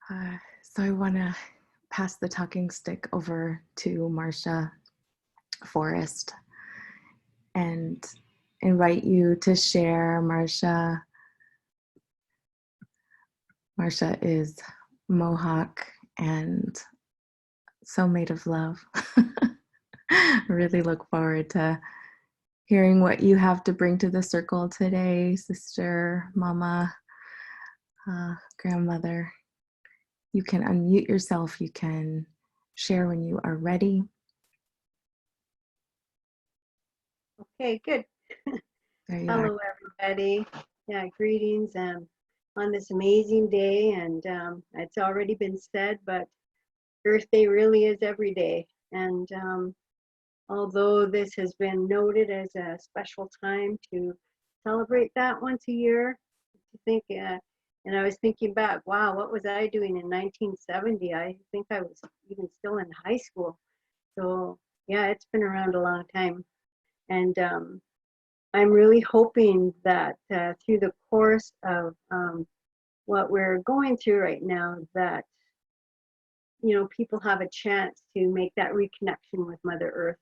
So I want to pass the talking stick over to Marsha Forrest and invite you to share. Marsha is Mohawk and so made of love. I really look forward to hearing what you have to bring to the circle today, sister, mama, grandmother. You can unmute yourself. You can share when you are ready. Okay, good. Hello, everybody. Yeah, greetings on this amazing day. And it's already been said, but Earth Day really is every day. And although this has been noted as a special time to celebrate that once a year, I think, and I was thinking back, wow, what was I doing in 1970? I think I was even still in high school. So yeah, it's been around a long time. And I'm really hoping that through the course of what we're going through right now, that people have a chance to make that reconnection with Mother Earth.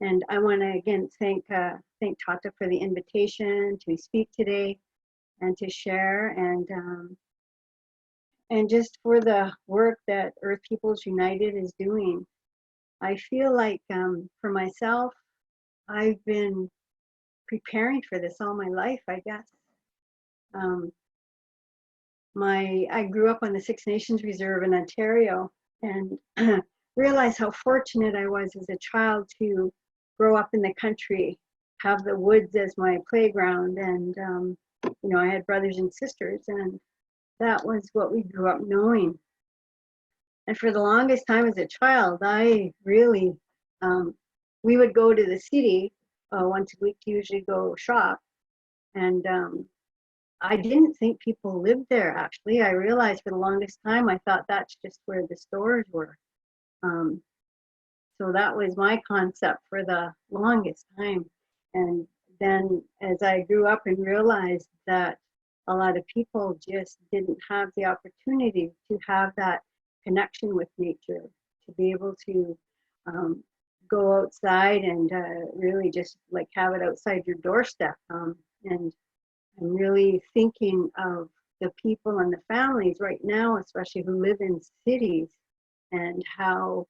And I want to again thank Tata for the invitation to speak today and to share, and just for the work that Earth Peoples United is doing. I feel like for myself, I've been preparing for this all my life, I guess. I grew up on the Six Nations Reserve in Ontario, and realized how fortunate I was as a child to grow up in the country, have the woods as my playground, and I had brothers and sisters, and that was what we grew up knowing. And for the longest time as a child, I really, we would go to the city once a week to usually go shop, and I didn't think people lived there, actually. I realized for the longest time, I thought that's just where the stores were. So that was my concept for the longest time. And then as I grew up and realized that a lot of people just didn't have the opportunity to have that connection with nature, to be able to go outside and really just like have it outside your doorstep. And I'm really thinking of the people and the families right now, especially who live in cities, and how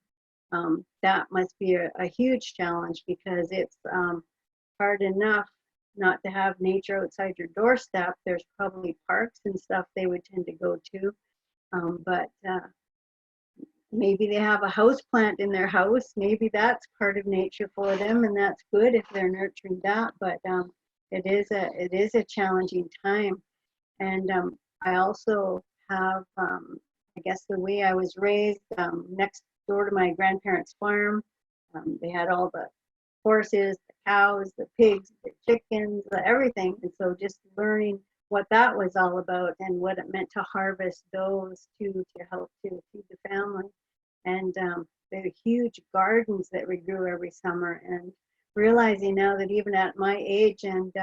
that must be a huge challenge, because it's hard enough not to have nature outside your doorstep. There's probably parks and stuff they would tend to go to, but maybe they have a house plant in their house. Maybe that's part of nature for them, and that's good if they're nurturing that. But it is a challenging time. And I also have, I guess, the way I was raised, next door to my grandparents' farm. They had all the horses, the cows, the pigs, the chickens, everything. And so just learning what that was all about and what it meant to harvest those to help to feed the family. And the huge gardens that we grew every summer, and realizing now that even at my age, and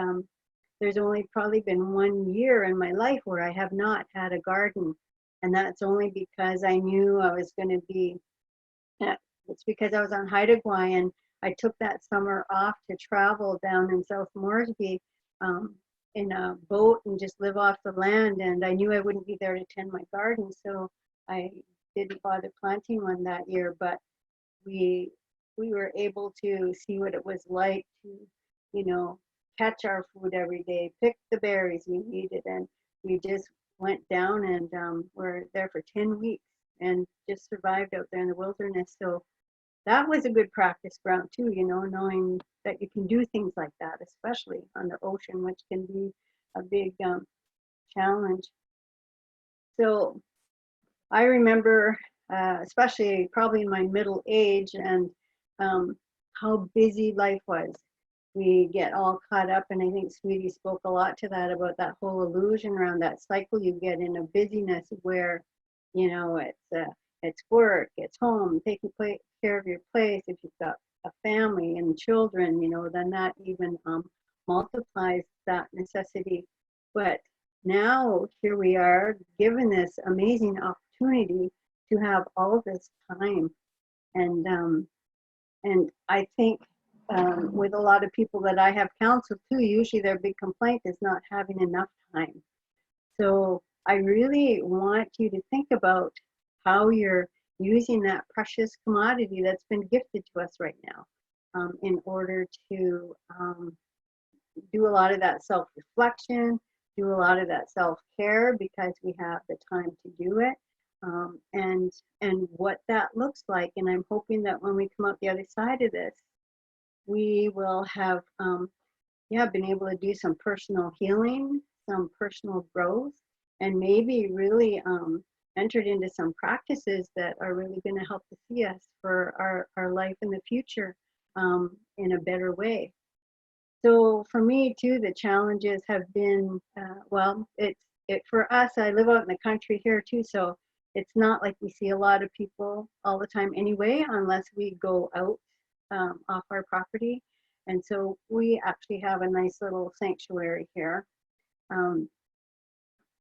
there's only probably been 1 year in my life where I have not had a garden. And that's only because I knew I was going to be, it's because I was on Haida Gwaii, and I took that summer off to travel down in South Moresby in a boat and just live off the land. And I knew I wouldn't be there to tend my garden, so I didn't bother planting one that year. But we were able to see what it was like to, catch our food every day, pick the berries we needed, and we just went down and were there for 10 weeks and just survived out there in the wilderness. So that was a good practice ground too, knowing that you can do things like that, especially on the ocean, which can be a big challenge. So I remember, especially probably in my middle age, and how busy life was. We get all caught up, and I think Sweetie spoke a lot to that, about that whole illusion around that cycle you get in a busyness where, it's work, it's home, taking care of your place. If you've got a family and children, then that even multiplies that necessity. But now here we are given this amazing opportunity to have all this time. And I think with a lot of people that I have counseled too, usually their big complaint is not having enough time. So I really want you to think about how you're using that precious commodity that's been gifted to us right now, in order to do a lot of that self-reflection, do a lot of that self-care because we have the time to do it, and what that looks like. And I'm hoping that when we come out the other side of this, we will have been able to do some personal healing, some personal growth, and maybe really entered into some practices that are really going to help to see us for our life in the future in a better way. So for me too, the challenges have been, for us, I live out in the country here too, so it's not like we see a lot of people all the time anyway, unless we go out off our property. And so we actually have a nice little sanctuary here.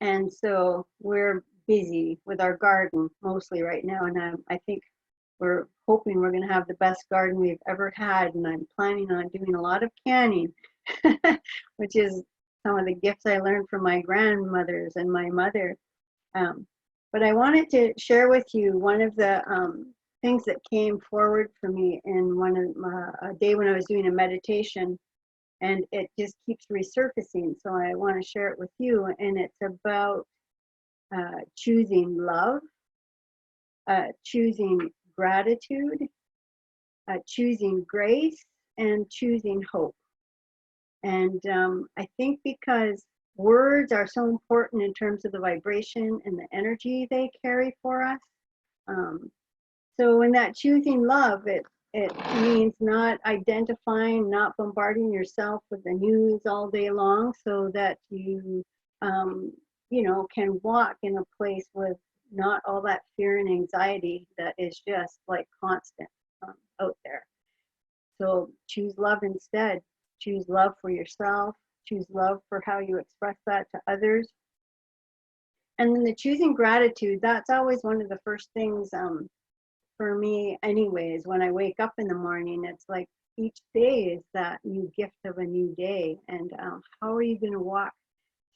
And so we're busy with our garden mostly right now. And I think we're hoping we're going to have the best garden we've ever had. And I'm planning on doing a lot of canning, which is some of the gifts I learned from my grandmothers and my mother. But I wanted to share with you one of the things that came forward for me in a day when I was doing a meditation, and it just keeps resurfacing. So I want to share it with you, and it's about choosing love, choosing gratitude, choosing grace, and choosing hope. And I think because words are so important in terms of the vibration and the energy they carry for us. So in that choosing love, it means not identifying, not bombarding yourself with the news all day long, so that you can walk in a place with not all that fear and anxiety that is just like constant out there. So choose love instead. Choose love for yourself. Choose love for how you express that to others. And then the choosing gratitude, that's always one of the first things for me anyways. When I wake up in the morning, it's like each day is that new gift of a new day. And how are you going to walk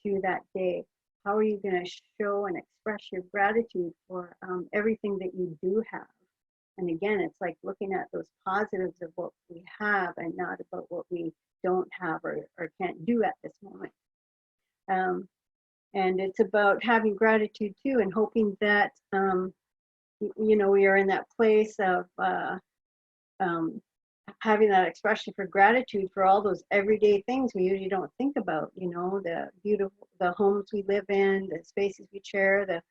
through that day? How are you going to show and express your gratitude for everything that you do have? And again, it's like looking at those positives of what we have and not about what we don't have or can't do at this moment. And it's about having gratitude too, and hoping that we are in that place of having that expression for gratitude for all those everyday things we usually don't think about. The homes we live in, the spaces we share, the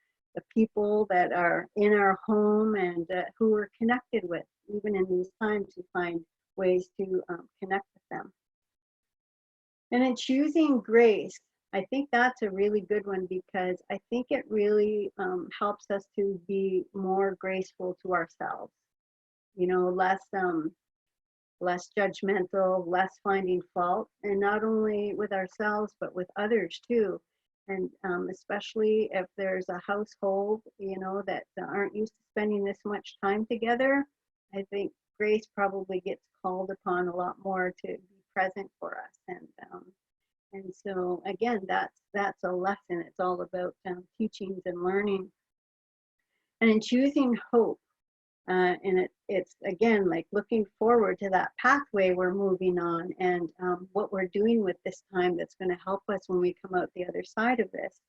people that are in our home, and who we're connected with. Even in these times, we find ways to connect with them. And in choosing grace, I think that's a really good one, because I think it really helps us to be more graceful to ourselves. Less judgmental, less finding fault, and not only with ourselves but with others too. And especially if there's a household, that aren't used to spending this much time together, I think grace probably gets called upon a lot more to be present for us. And so again, that's a lesson. It's all about teachings and learning. And in choosing hope, and it's again like looking forward to that pathway we're moving on, and what we're doing with this time that's going to help us when we come out the other side of this.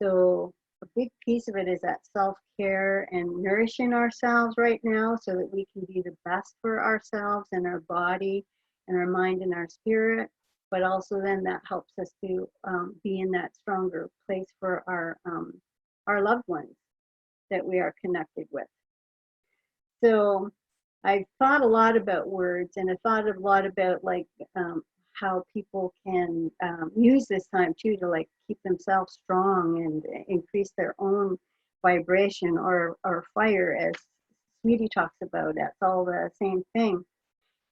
So a big piece of it is that self-care and nourishing ourselves right now, so that we can be the best for ourselves and our body and our mind and our spirit. But also then that helps us to be in that stronger place for our loved ones that we are connected with. So I've thought a lot about words, and I thought a lot about how people can use this time too to keep themselves strong and increase their own vibration or fire, as Sweetie talks about. That's all the same thing.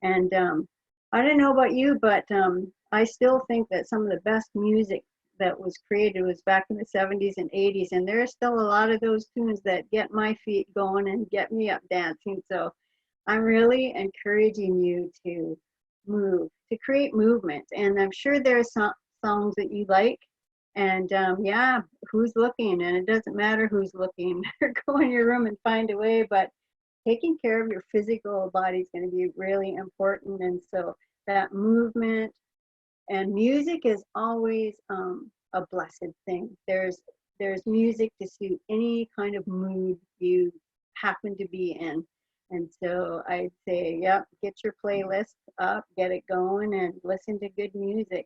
And I don't know about you, but I still think that some of the best music that was created was back in the 70s and 80s, and there are still a lot of those tunes that get my feet going and get me up dancing. So I'm really encouraging you to move, to create movement. And I'm sure there are some songs that you like. And yeah, who's looking? And it doesn't matter who's looking. Go in your room and find a way. But taking care of your physical body is going to be really important. And so that movement and music is always a blessed thing. There's music to suit any kind of mood you happen to be in. And so I'd say, yep, get your playlist up, get it going, and listen to good music.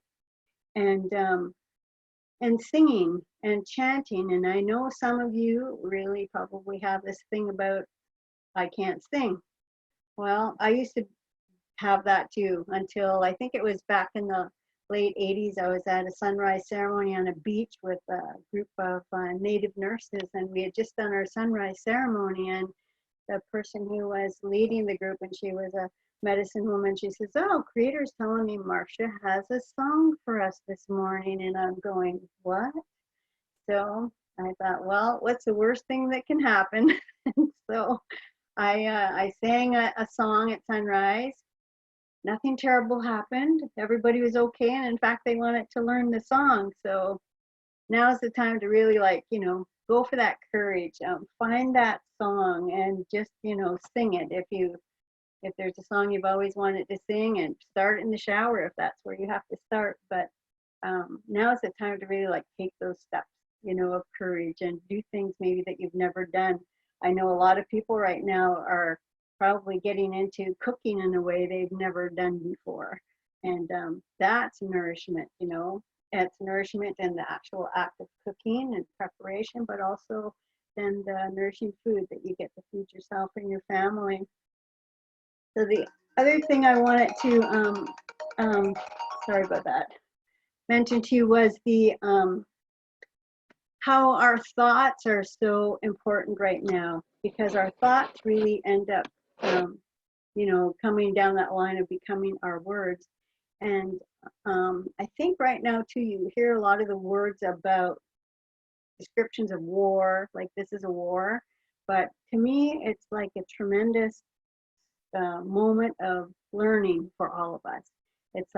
And singing and chanting. And I know some of you really probably have this thing about, I can't sing. Well, I used to have that too until I think it was back in the late 80s. I was at a sunrise ceremony on a beach with a group of native nurses, and we had just done our sunrise ceremony, and the person who was leading the group, and she was a medicine woman, she says, oh, Creator's telling me Marsha has a song for us this morning. And I'm going, what? So I thought, well, what's the worst thing that can happen? And so I sang a song at sunrise. Nothing terrible happened. Everybody was okay. And in fact, they wanted to learn the song. So now's the time to really, like, go for that courage. Find that song and just, sing it. If there's a song you've always wanted to sing, and start in the shower if that's where you have to start. But now's the time to really, like, take those steps, of courage and do things maybe that you've never done. I know a lot of people right now are probably getting into cooking in a way they've never done before. And that's nourishment, It's nourishment in the actual act of cooking and preparation, but also then the nourishing food that you get to feed yourself and your family. So the other thing I wanted to, sorry about that, mention to you was the how our thoughts are so important right now, because our thoughts really end up, coming down that line of becoming our words. And I think right now too, you hear a lot of the words about descriptions of war, like this is a war. But to me, it's like a tremendous moment of learning for all of us. It's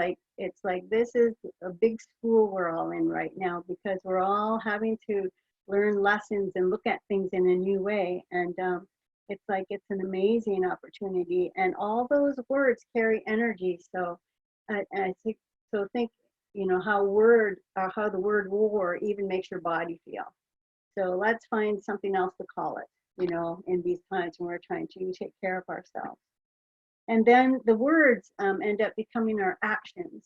like this is a big school we're all in right now, because we're all having to learn lessons and look at things in a new way. And it's an amazing opportunity, and all those words carry energy. So I think how the word war even makes your body feel. So let's find something else to call it, in these times when we're trying to take care of ourselves. And then the words end up becoming our actions.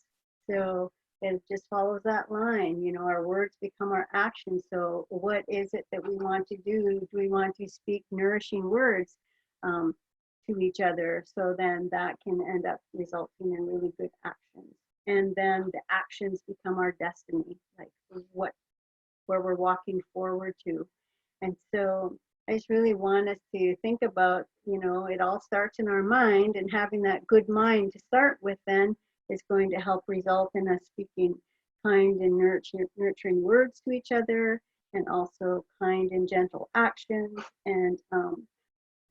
So it just follows that line, our words become our actions. So what is it that we want to do? Do we want to speak nourishing words to each other? So then that can end up resulting in really good actions. And then the actions become our destiny, like where we're walking forward to. And so I just really want us to think about, it all starts in our mind, and having that good mind to start with then is going to help result in us speaking kind and nurturing words to each other, and also kind and gentle actions, and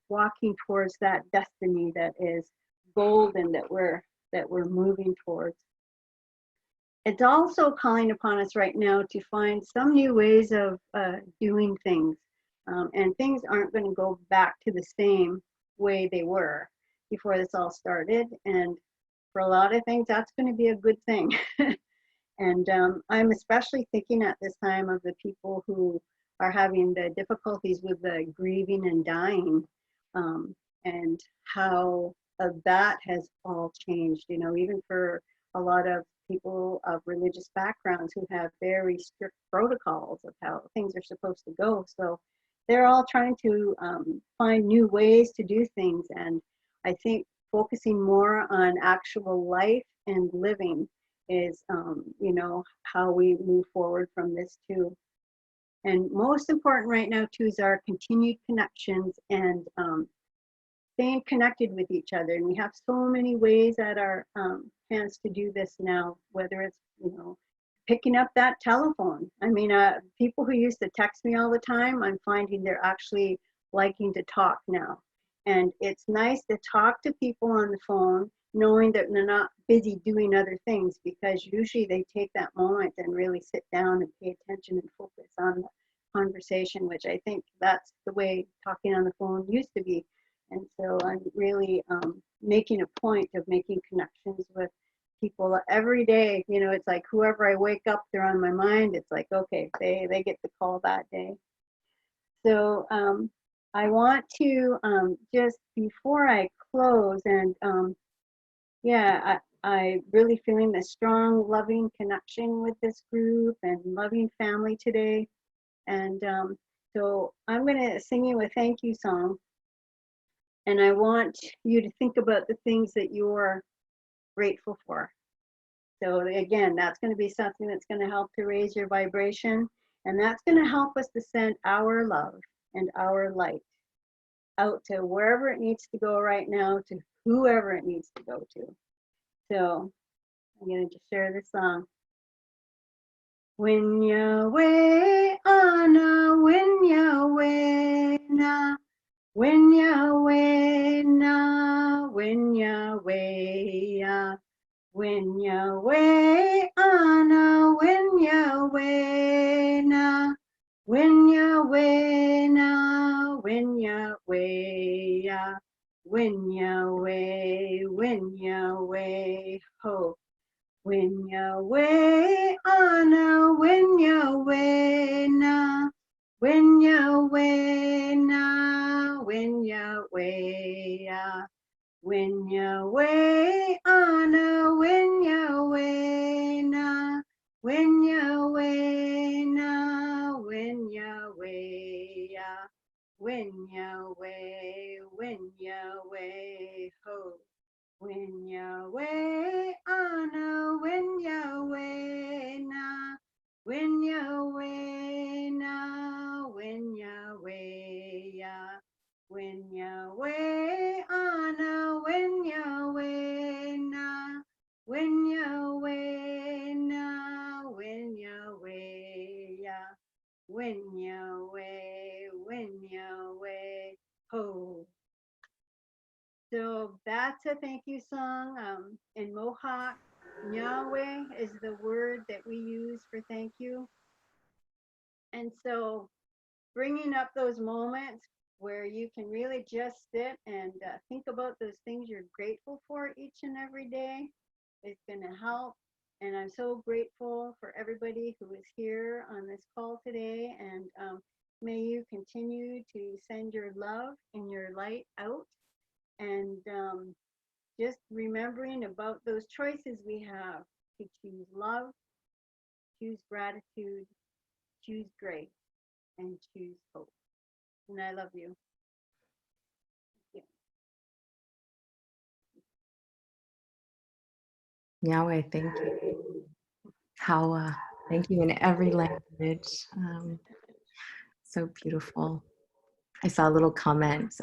walking towards that destiny that is golden, that we're moving towards. It's also calling upon us right now to find some new ways of doing things. And things aren't going to go back to the same way they were before this all started. And for a lot of things, that's going to be a good thing. And I'm especially thinking at this time of the people who are having the difficulties with the grieving and dying, and how that has all changed, even for a lot of people of religious backgrounds who have very strict protocols of how things are supposed to go. So they're all trying to find new ways to do things. And I think focusing more on actual life and living is, how we move forward from this too. And most important right now too is our continued connections and staying connected with each other. And we have so many ways at our hands to do this now, whether it's, picking up that telephone. I mean, people who used to text me all the time, I'm finding they're actually liking to talk now. And it's nice to talk to people on the phone, knowing that they're not busy doing other things, because usually they take that moment and really sit down and pay attention and focus on the conversation, which I think that's the way talking on the phone used to be. And so I'm really making a point of making connections with people every day. You know, it's like whoever I wake up, they're on my mind. It's like, okay, they get the call that day. So I want to just before I close, and yeah, I really feeling the strong, loving connection with this group and loving family today. And so I'm going to sing you a thank you song. And I want you to think about the things that you're grateful for. So again, that's going to be something that's going to help to raise your vibration. And that's going to help us to send our love and our light out to wherever it needs to go right now, to whoever it needs to go to. So I'm going to just share this song. When Yahweh, Anna, when Yahweh, na, when Yahweh, na, when Yahweh, ya. When Yahweh, Anna, when Yahweh, na, when Yahweh, na, when Yahweh, ya, when Yahweh, ho. When Yahweh, Anna, when Yahweh, na, when Yahweh, na, when Yahweh, ya. When Yahweh, Anna, when Yahweh, na, when Yahweh, na, when Yahweh, ya. When Yahweh, ho. When Yahweh, Anna, when Yahweh, na, when Yahweh, na, when Yahweh, ya. When Yahweh, Anna, when Yahweh, na, when Yahweh, na, when Yahweh, ya. When Yahweh, ho. So that's a thank you song. In Mohawk, Yahweh is the word that we use for thank you. And so bringing up those moments where you can really just sit and think about those things you're grateful for each and every day is going to help. And I'm so grateful for everybody who is here on this call today. And may you continue to send your love and your light out. And just remembering about those choices we have to choose love, choose gratitude, choose grace, and choose hope. And I love you. Yahweh, thank you. How, thank you in every language. So beautiful. I saw a little comment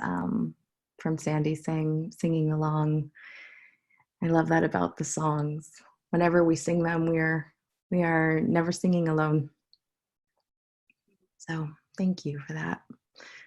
from Sandy saying, singing along. I love that about the songs. Whenever we sing them, we are never singing alone. So thank you for that.